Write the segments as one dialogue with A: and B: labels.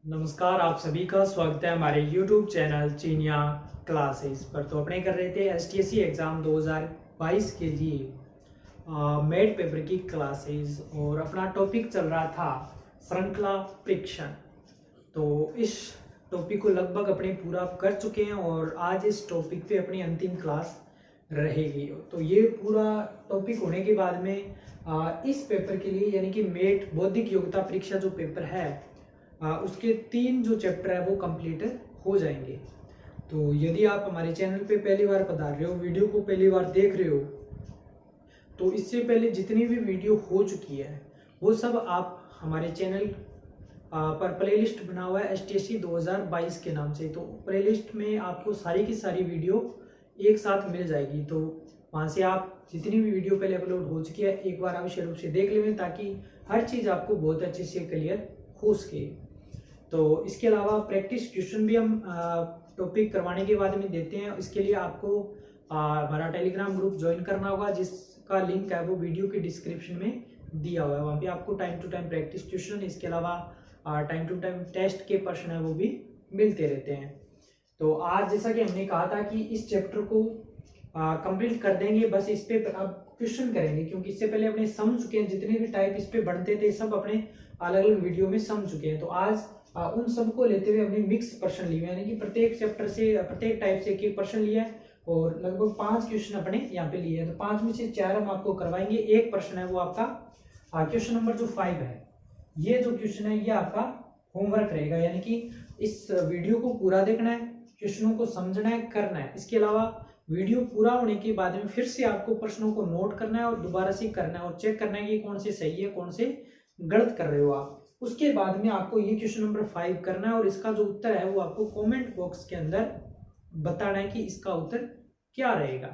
A: नमस्कार, आप सभी का स्वागत है हमारे YouTube चैनल चीनिया क्लासेस पर। तो अपने कर रहे थे STSC एग्ज़ाम 2022 के लिए मेड पेपर की क्लासेस और अपना टॉपिक चल रहा था श्रृंखला परीक्षण। तो इस टॉपिक को लगभग अपने पूरा कर चुके हैं और आज इस टॉपिक पे अपनी अंतिम क्लास रहेगी। तो ये पूरा टॉपिक होने के बाद में इस पेपर के लिए यानी कि मेट बौद्धिक योग्यता परीक्षा जो पेपर है उसके 3 जो चैप्टर है वो कंप्लीट हो जाएंगे। तो यदि आप हमारे चैनल पे पहली बार पधार रहे हो, वीडियो को पहली बार देख रहे हो, तो इससे पहले जितनी भी वीडियो हो चुकी है वो सब आप हमारे चैनल पर प्लेलिस्ट बना हुआ है STSC 2022 के नाम से। तो प्लेलिस्ट में आपको सारी की सारी वीडियो एक साथ मिल जाएगी। तो वहाँ से आप जितनी भी वीडियो पहले अपलोड हो चुकी है एक बार अवश्य रूप से देख लें, ताकि हर चीज़ आपको बहुत अच्छे से क्लियर हो सके। तो इसके अलावा प्रैक्टिस क्वेश्चन भी हम टॉपिक करवाने के बाद में देते हैं। इसके लिए आपको हमारा टेलीग्राम ग्रुप ज्वाइन करना होगा, जिसका लिंक है वो वीडियो के डिस्क्रिप्शन में दिया हुआ है। वहाँ पे आपको time to time practice question, इसके अलावा टाइम टू टाइम टेस्ट के प्रश्न है वो भी मिलते रहते हैं। तो आज जैसा कि हमने कहा था कि इस चैप्टर को कंप्लीट कर देंगे, बस इस पे अब क्वेश्चन करेंगे, क्योंकि इससे पहले अपने समझ चुके हैं जितने भी टाइप इस पे बनते थे सब अपने अलग अलग वीडियो में समझ चुके हैं। तो आज उन सबको लेते हुए हमने मिक्स प्रश्न लिए, यानी कि प्रत्येक चैप्टर से प्रत्येक टाइप से एक प्रश्न लिया है और लगभग 5 क्वेश्चन अपने यहाँ पे लिए हैं। तो 5 में से 4 हम आपको करवाएंगे। एक प्रश्न है वो आपका क्वेश्चन नंबर जो 5 है, ये जो क्वेश्चन है ये आपका होमवर्क रहेगा, यानी कि इस वीडियो को पूरा देखना है, क्वेश्चनों को समझना है, करना है। इसके अलावा वीडियो पूरा होने के बाद में फिर से आपको प्रश्नों को नोट करना है और दोबारा से करना है और चेक करना है कि कौन से सही है कौन से गलत कर रहे हो आप। उसके बाद में आपको ये क्वेश्चन नंबर 5 करना है और इसका जो उत्तर है वो आपको कमेंट बॉक्स के अंदर बताना है कि इसका उत्तर क्या रहेगा।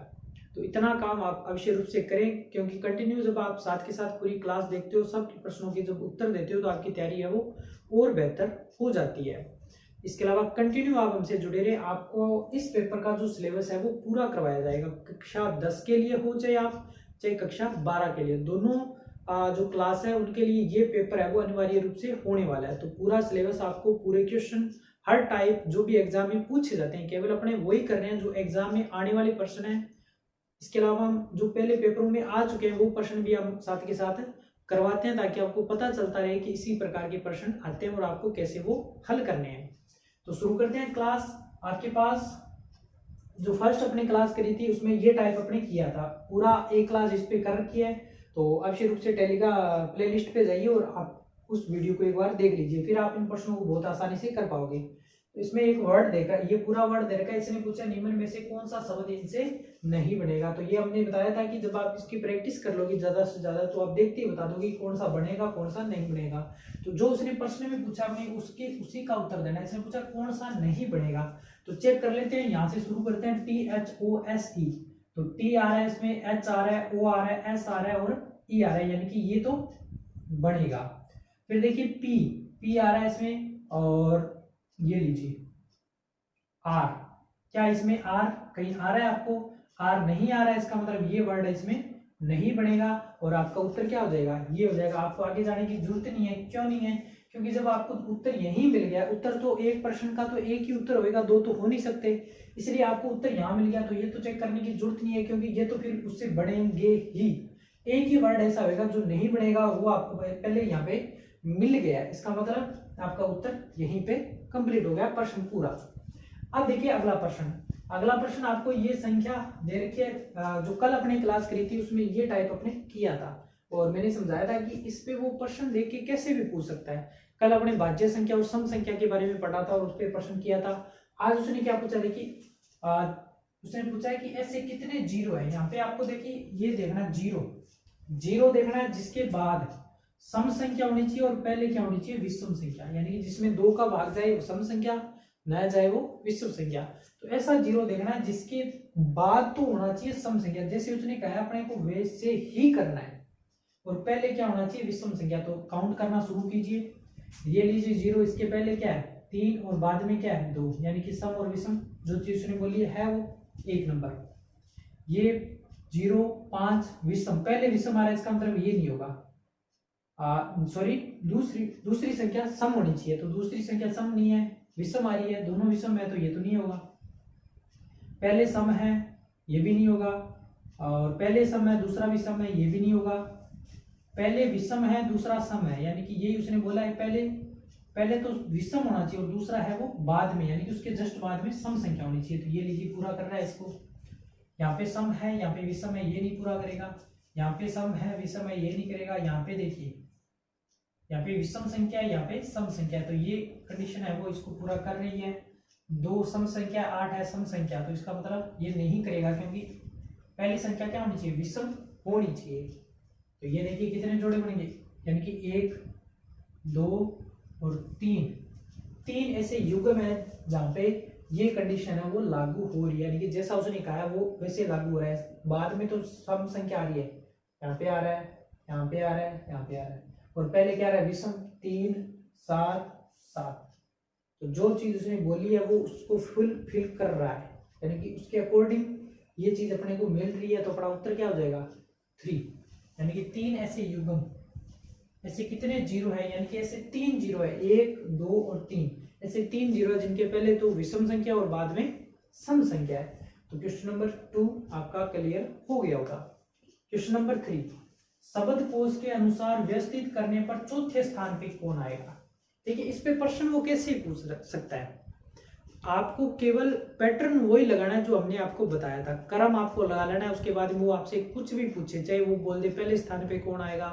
A: तो इतना काम आप अवश्य रूप से करें, क्योंकि कंटिन्यू जब आप साथ के साथ पूरी क्लास देखते हो, सब प्रश्नों के जब उत्तर देते हो, तो आपकी तैयारी है वो और बेहतर हो जाती है। इसके अलावा कंटिन्यू आप हमसे जुड़े रहे, आपको इस पेपर का जो सिलेबस है वो पूरा करवाया जाएगा। कक्षा 10 के लिए हो चाहे कक्षा 12 के लिए, दोनों जो क्लास है उनके लिए ये पेपर है वो अनिवार्य रूप से होने वाला है। तो पूरा सिलेबस आपको, पूरे क्वेश्चन, हर टाइप जो भी एग्जाम में पूछे जाते हैं, केवल अपने वही कर रहे हैं जो एग्जाम में आने वाले प्रश्न है। इसके अलावा हम जो पहले पेपरों में आ चुके हैं वो प्रश्न भी हम साथ के साथ करवाते हैं, ताकि आपको पता चलता रहे कि इसी प्रकार के प्रश्न आते हैं और आपको कैसे वो हल करने हैं। तो शुरू करते हैं क्लास। आपके पास जो फर्स्ट अपने क्लास करी थी उसमें ये टाइप अपने किया था, पूरा एक क्लास इस पे कर रखी है। तो अवश्य रूप से टेलीग्राम प्लेलिस्ट पे जाइए और आप उस वीडियो को एक बार देख लीजिए, फिर आप इन प्रश्नों को बहुत आसानी से कर पाओगे। तो इसमें एक वर्ड देखा, ये पूरा वर्ड दे रखा है, इसने पूछा निम्न में से कौन सा शब्द इनसे नहीं बनेगा। तो ये हमने बताया था कि जब आप इसकी प्रैक्टिस कर लोगे ज्यादा से ज्यादा, तो आप देखते ही बता दोगे कौन सा बनेगा कौन सा नहीं बनेगा। तो जो उसने प्रश्न में पूछा हमें उसी का उत्तर देना है। इसने पूछा कौन सा नहीं बनेगा, तो चेक कर लेते हैं। यहाँ से शुरू करते हैं। THOSE, तो T आ रहा है, इसमें H आ रहा है, O आ रहा है, S आ रहा है और E आ रहा है, यानी कि ये तो बनेगा। फिर देखिए P आ रहा है इसमें, और ये लीजिए R, क्या इसमें R कहीं आ रहा है आपको? R नहीं आ रहा है, इसका मतलब ये वर्ड इसमें नहीं बनेगा और आपका उत्तर क्या हो जाएगा? ये हो जाएगा। आपको आगे जाने की जरूरत नहीं है। क्यों नहीं है? क्योंकि जब आपको उत्तर यही मिल गया, उत्तर तो एक प्रश्न का तो एक ही उत्तर होगा, दो तो हो नहीं सकते, इसलिए आपको उत्तर यहाँ मिल गया। तो ये तो चेक करने की जरूरत नहीं है, क्योंकि ये तो फिर उससे बनेंगे ही। एक ही वर्ड ऐसा होगा जो नहीं बनेगा, वो आपको पहले यहाँ पे मिल गया, इसका मतलब आपका उत्तर यहीं पे कंप्लीट हो गया, प्रश्न पूरा। अब देखिए अगला प्रश्न। अगला प्रश्न आपको ये संख्या दे रखी है, जो कल अपने क्लास करी थी उसमें ये टाइप अपने किया था और मैंने समझाया था कि इस पे वो प्रश्न देख के कैसे भी पूछ सकता है। कल अपने भाज्य संख्या और सम संख्या के बारे में पढ़ा था और उस पर प्रश्न किया था। आज उसने क्या पूछा, देखिए उसने पूछा है कि ऐसे कितने जीरो है। यहाँ पे आपको देखिए ये देखना, जीरो देखना है, जिसके बाद सम संख्या होनी चाहिए और पहले क्या होनी चाहिए? विषम संख्या, यानी कि जिसमें 2 का भाग जाए वो सम संख्या, न जाए वो विषम संख्या। तो ऐसा जीरो देखना है जिसके बाद तो होना चाहिए सम संख्या, जैसे उसने कहा अपने को वैसे ही करना है, और पहले क्या होना चाहिए? विषम संख्या। तो काउंट करना शुरू कीजिए। ये लीजिए 0, इसके पहले क्या है? 3 और बाद में क्या है? 2, यानी कि सम और विषम जो चीज उसने बोली है वो 1 नंबर। ये 0, 5 विषम, पहले विषम आ रहा है, इसका मतलब ये नहीं होगा। सॉरी, दूसरी दूसरी संख्या सम होनी चाहिए, तो दूसरी संख्या सम नहीं है, विषम आ रही है, दोनों विषम है तो ये तो नहीं होगा। पहले सम है, ये भी नहीं होगा, और पहले सम है दूसरा विषम है, ये भी नहीं होगा। पहले विषम है दूसरा सम है, यानी कि यही उसने बोला है, पहले तो विषम होना चाहिए और दूसरा है वो बाद में, यानी कि उसके जस्ट बाद में सम संख्या होनी चाहिए। तो ये लीजिए पूरा कर रहा है इसको। यहाँ पे सम है, यहाँ पे विषम है, ये नहीं पूरा करेगा। यहाँ पे सम है, विषम है, ये नहीं करेगा। यहाँ पे देखिए, यहाँ पे विषम संख्या है, यहाँ पे सम संख्या है, तो ये कंडीशन है वो इसको पूरा कर रही है। 2 सम संख्या, 8 है सम संख्या, तो इसका मतलब ये नहीं करेगा, क्योंकि पहली संख्या क्या होनी चाहिए, विषम होनी चाहिए। तो ये देखिए कितने जोड़े बनेंगे, यानी कि 1 2 और 3 ऐसे युग्म है जहाँ पे ये कंडीशन है वो लागू हो रही है, यानी कि जैसा उसने कहा है वो वैसे लागू हो रहा है। बाद में तो सम संख्या आ रही है, यहाँ पे आ रहा है, यहाँ पे आ रहा है, यहाँ पे आ रहा है, और पहले क्या आ रहा है, विषम 3 7 7। तो जो चीज उसने बोली है वो उसको फुलफिल कर रहा है, यानी कि उसके अकॉर्डिंग ये चीज अपने को मिल रही है। तो अपना उत्तर क्या हो जाएगा, 3, यानी कि 3 ऐसे युग्म, ऐसे कितने जीरो है, यानी कि ऐसे 3 जीरो है, 1 2 और 3, ऐसे 3 जीरो है जिनके पहले तो विषम संख्या और बाद में सम संख्या है। तो क्वेश्चन नंबर 2 आपका क्लियर हो गया होगा। क्वेश्चन नंबर 3, शब्दकोश के अनुसार व्यवस्थित करने पर चौथे स्थान पे कौन आएगा। देखिए इस पे प्रश्न वो कैसे पूछ सकता है, आपको केवल पैटर्न वही लगाना है जो हमने आपको बताया था, क्रम आपको लगा लेना है। उसके बाद में वो आपसे कुछ भी पूछे, चाहे वो बोल दे पहले स्थान पे कौन आएगा,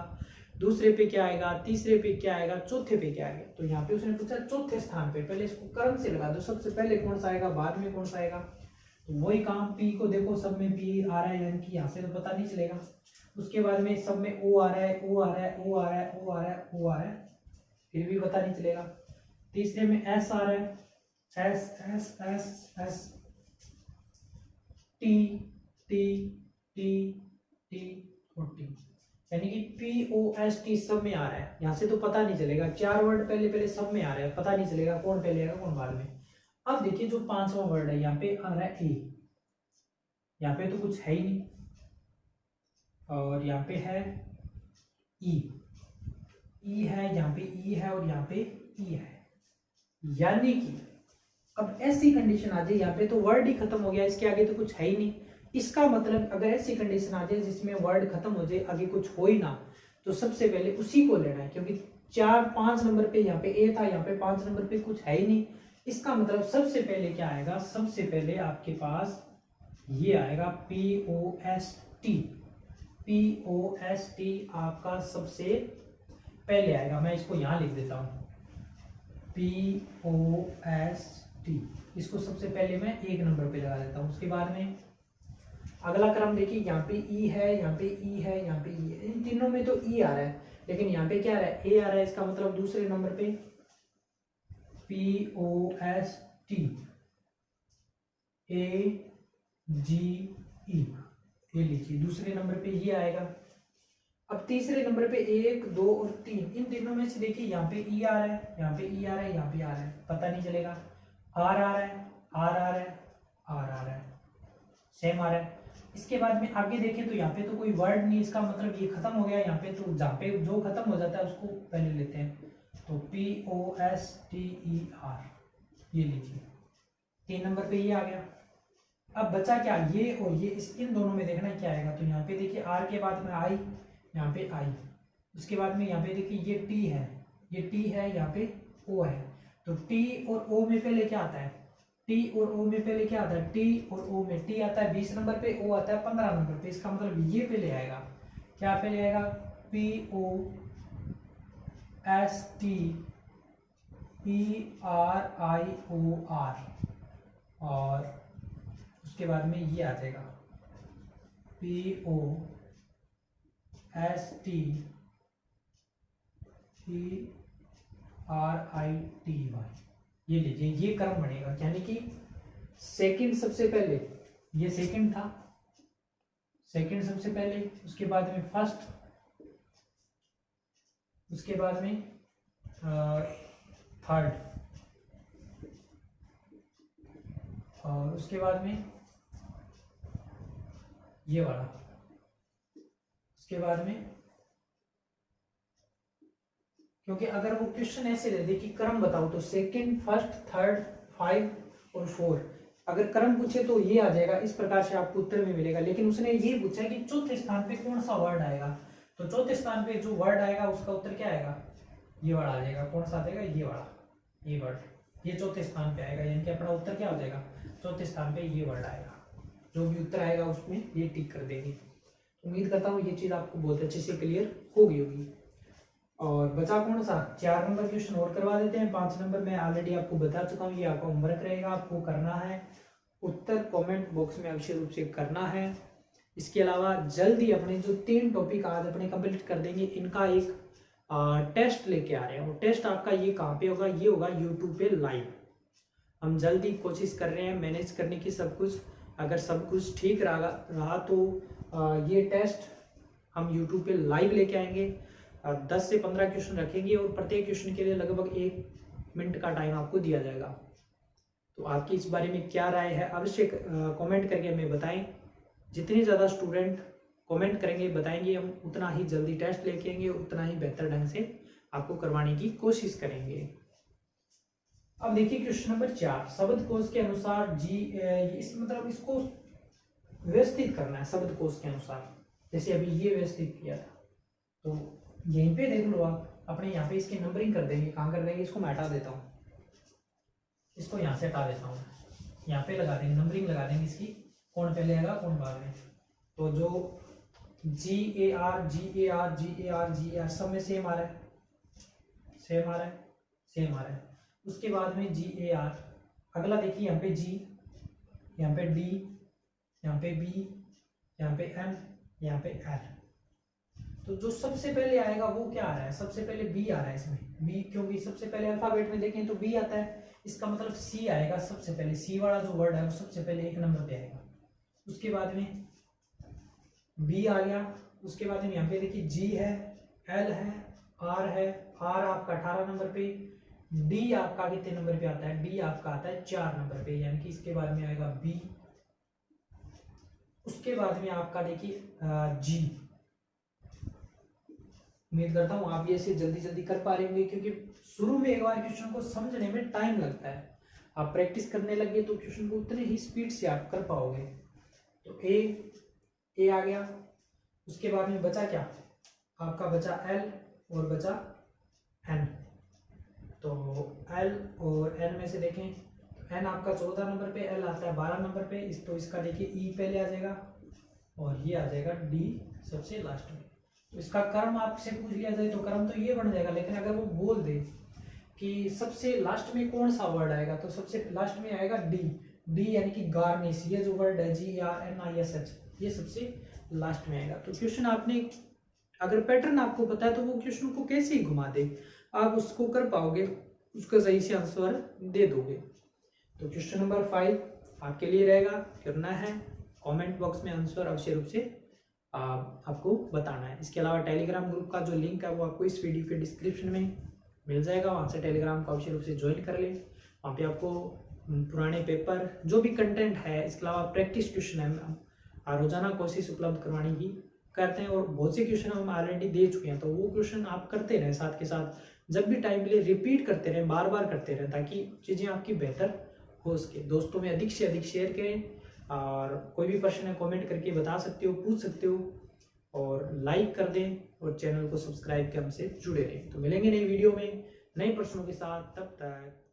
A: दूसरे पे क्या आएगा, तीसरे पे क्या आएगा, चौथे पे क्या आएगा। तो यहाँ पे उसने पूछा चौथे स्थान पे, पहले इसको क्रम से लगा दो, सबसे पहले कौन सा आएगा, बाद में कौन सा आएगा। तो वही काम, पी को देखो सब में पी आ रहा है, यानी कि यहाँ से तो पता नहीं चलेगा। उसके बाद में सब में ओ आ रहा है, ओ आ रहा है, ओ आ रहा है, ओ आ रहा है, ओ आ रहा है, फिर भी पता नहीं चलेगा। तीसरे में एस आ रहा है, S S S S, T T T T और टी, यानी कि पी ओ एस टी सब में आ रहा है। यहाँ से तो पता नहीं चलेगा, 4 वर्ड पहले पहले सब में आ रहा है, पता नहीं चलेगा कौन पहले आएगा कौन बाद में। अब देखिए जो 5वां वर्ड है, यहाँ पे आ रहा है ए, यहाँ पे तो कुछ है ही नहीं, और यहाँ पे है ई, ई है, यहाँ पे ई है और यहाँ पे ई है, यानी कि अब ऐसी कंडीशन आ जाए, यहाँ पे तो वर्ड ही खत्म हो गया, इसके आगे तो कुछ है ही नहीं। इसका मतलब अगर ऐसी कंडीशन आ जाए जिसमें वर्ड खत्म हो जाए, आगे कुछ हो ही ना, तो सबसे पहले उसी को लेना है, क्योंकि 5 नंबर पे यहाँ पे ए था, यहाँ पे 5 नंबर पे कुछ है ही नहीं। इसका मतलब सबसे पहले क्या आएगा, सबसे पहले आपके पास ये आएगा P O S T, P O S T आपका सबसे पहले आएगा। मैं इसको यहाँ लिख देता हूँ, पी ओ एस टी, इसको सबसे पहले मैं 1 नंबर पे लगा देता हूँ। उसके बाद में अगला क्रम देखिए, यहाँ पे ई है, यहाँ पे ई है, यहाँ पे ई है, इन तीनों में तो ई आ रहा है, लेकिन यहाँ पे क्या आ रहा है, ए आ रहा है। इसका मतलब दूसरे नंबर पे पी ओ एस टी, ए जी ई, ये लीजिए दूसरे नंबर पे ये आएगा। अब तीसरे नंबर पे 1 2 और 3, इन तीनों में से देखिए यहाँ पे ई आ रहा है, यहाँ पे ई आ रहा है, यहाँ पे आ रहा है, पता नहीं चलेगा। आर आ रहा है, आर आ रहा है, आर आ रहा है, सेम आ रहा है। इसके बाद में आगे देखें तो यहाँ पे तो कोई वर्ड नहीं, इसका मतलब ये खत्म हो गया। यहाँ पे तो जहाँ पे जो खत्म हो जाता है उसको पहले लेते हैं, तो P O S T E R, ये लीजिए 3 नंबर पे ये आ गया। अब बचा क्या, ये और ये, इन दोनों में देखना क्या आएगा। तो यहाँ पे देखिए आर के बाद में आई, यहाँ पे आई, उसके बाद में यहाँ पे देखिए ये टी है, ये टी है, यहाँ पे ओ है। तो टी और ओ में पहले क्या आता है, टी और ओ में पहले क्या आता है, टी और ओ में टी आता है 20 नंबर पे, ओ आता है 15 नंबर पे। इसका मतलब ये पहले आएगा, क्या पहले आएगा, P O S T E R I O R, और उसके बाद में ये आ जाएगा P O S T E R I T Y, ये लीजिए ये क्रम बनेगा। यानी कि सेकंड सबसे पहले, ये सेकंड था, सेकंड सबसे पहले, उसके बाद में फर्स्ट, उसके बाद में थर्ड, और उसके बाद में ये वाला, उसके बाद में क्योंकि अगर वो क्वेश्चन ऐसे दे दे कि क्रम बताओ तो सेकंड, फर्स्ट, थर्ड, 5 और 4, अगर क्रम पूछे तो ये आ जाएगा, इस प्रकार से आपको उत्तर में मिलेगा। लेकिन उसने ये पूछा है कि चौथे स्थान पे कौन सा वर्ड आएगा, तो चौथे स्थान पे जो वर्ड आएगा उसका उत्तर क्या आएगा, ये वर्ड आ जाएगा। कौन सा आ जाएगा, ये वाला, ये वर्ड, ये चौथे स्थान पे आएगा, यानी कि अपना उत्तर क्या हो जाएगा, चौथे स्थान पे ये वर्ड आएगा। जो भी उत्तर आएगा उसमें ये टिक कर देंगे। उम्मीद करता हूँ ये चीज़ आपको बहुत अच्छे से क्लियर हो गई होगी। और बचा कौन सा, 4 नंबर क्वेश्चन और करवा देते हैं। 5 नंबर में ऑलरेडी आपको बता चुका हूँ, ये आपका होमवर्क रहेगा, आपको करना है, उत्तर कमेंट बॉक्स में अवश्य रूप से करना है। इसके अलावा जल्दी अपने जो 3 टॉपिक आज अपने कंप्लीट कर देंगे, इनका एक टेस्ट लेके आ रहे हैं। और टेस्ट आपका ये कहाँ पे होगा, ये होगा यूट्यूब पे लाइव। हम जल्दी कोशिश कर रहे हैं मैनेज करने की सब कुछ। अगर सब कुछ ठीक रहा तो ये टेस्ट हम यूट्यूब पे लाइव लेके आएंगे। 10 से 15 क्वेश्चन रखेंगे और प्रत्येक क्वेश्चन के लिए लगभग 1 मिनट का टाइम आपको दिया जाएगा। तो आपकी इस बारे में क्या राय है अवश्य कमेंट करके हमें बताएं। जितने ज़्यादा स्टूडेंट कमेंट करेंगे बताएंगे, हम उतना ही जल्दी टेस्ट लेके आएंगे, उतना ही बेहतर ढंग से आपको करवाने की कोशिश करेंगे। अब देखिए क्वेश्चन नंबर 4, शब्दकोश के अनुसार मतलब इसको व्यवस्थित करना है शब्दकोश के अनुसार। जैसे अभी ये व्यवस्थित किया था, तो यहीं पे देख लो आप अपने यहाँ पे इसकी नंबरिंग कर देंगे। कहाँ कर देंगे, इसको मैं हटा देता हूँ, इसको यहाँ से हटा देता हूँ, यहाँ पे लगा देंगे, नंबरिंग लगा देंगे इसकी, कौन पहले आएगा कौन बाद में। तो जो GAR GAR GAR GAR सब में सेम आ रहा है, सेम आ रहा है, सेम आ रहा है। उसके बाद में GAR, अगला देखिए यहाँ पे G, यहाँ पे D, यहाँ पे B, यहाँ पे M, यहाँ पे L। तो जो सबसे पहले आएगा वो क्या आ रहा है, सबसे पहले B आ रहा है इसमें, B, क्योंकि सबसे पहले अल्फाबेट में देखें तो B आता है, इसका मतलब C आएगा सबसे पहले। C वाला जो वर्ड है वो सबसे पहले 1 नंबर पे आएगा। उसके बाद में B आ गया। उसके बाद में यहाँ पे देखिए G है, L है, R है, R आपका 18 नंबर पे, D आपका कितने नंबर पे आता है, D आपका आता है 4 नंबर पे, यानी कि इसके बाद में आएगा B। उसके बाद में आपका देखिए G। उम्मीद करता हूँ आप ये ऐसे जल्दी जल्दी कर पा रहे होंगे, क्योंकि शुरू में एक बार क्वेश्चन को समझने में टाइम लगता है। आप प्रैक्टिस करने लगे तो क्वेश्चन को उतने ही स्पीड से आप कर पाओगे। तो ए आ गया। उसके बाद में बचा क्या, आपका बचा L और बचा N। तो L और N में से देखें, N आपका 14 नंबर पे, L आता है 12 नंबर पे। तो इसका देखिए E पहले आ जाएगा और ये आ जाएगा D सबसे लास्ट में। तो इसका कर्म आपसे पूछ लिया जाए तो कर्म तो ये बन जाएगा, लेकिन अगर वो बोल दे कि सबसे लास्ट में कौन सा वर्ड आएगा, तो सबसे लास्ट में आएगा डी यानी कि गार्निश। ये जो वर्ड है GARNISH, ये सबसे लास्ट में आएगा। तो क्वेश्चन आपने अगर पैटर्न आपको पता है तो वो क्वेश्चन को कैसे ही घुमा दे आप उसको कर पाओगे, उसका सही से आंसर दे दोगे। तो क्वेश्चन नंबर 5 आपके लिए रहेगा, करना है कमेंट बॉक्स में आंसर अवश्य रूप से आपको बताना है। इसके अलावा टेलीग्राम ग्रुप का जो लिंक है वो आपको इस वीडियो के डिस्क्रिप्शन में मिल जाएगा, वहाँ से टेलीग्राम को अवश्य रूप से ज्वाइन कर लें। वहाँ पे आपको पुराने पेपर जो भी कंटेंट है, इसके अलावा प्रैक्टिस क्वेश्चन है, रोजाना कोशिश उपलब्ध करवाने की करते हैं। और बहुत से क्वेश्चन हम ऑलरेडी दे चुके हैं, तो वो क्वेश्चन आप करते रहें, साथ के साथ जब भी टाइम मिले रिपीट करते रहें, बार बार करते रहें, ताकि चीज़ें आपकी बेहतर हो सके। दोस्तों में अधिक से अधिक शेयर करें, और कोई भी प्रश्न है कमेंट करके बता सकते हो, पूछ सकते हो, और लाइक कर दें और चैनल को सब्सक्राइब के हमसे जुड़े रहें। तो मिलेंगे नई वीडियो में नए प्रश्नों के साथ, तब तक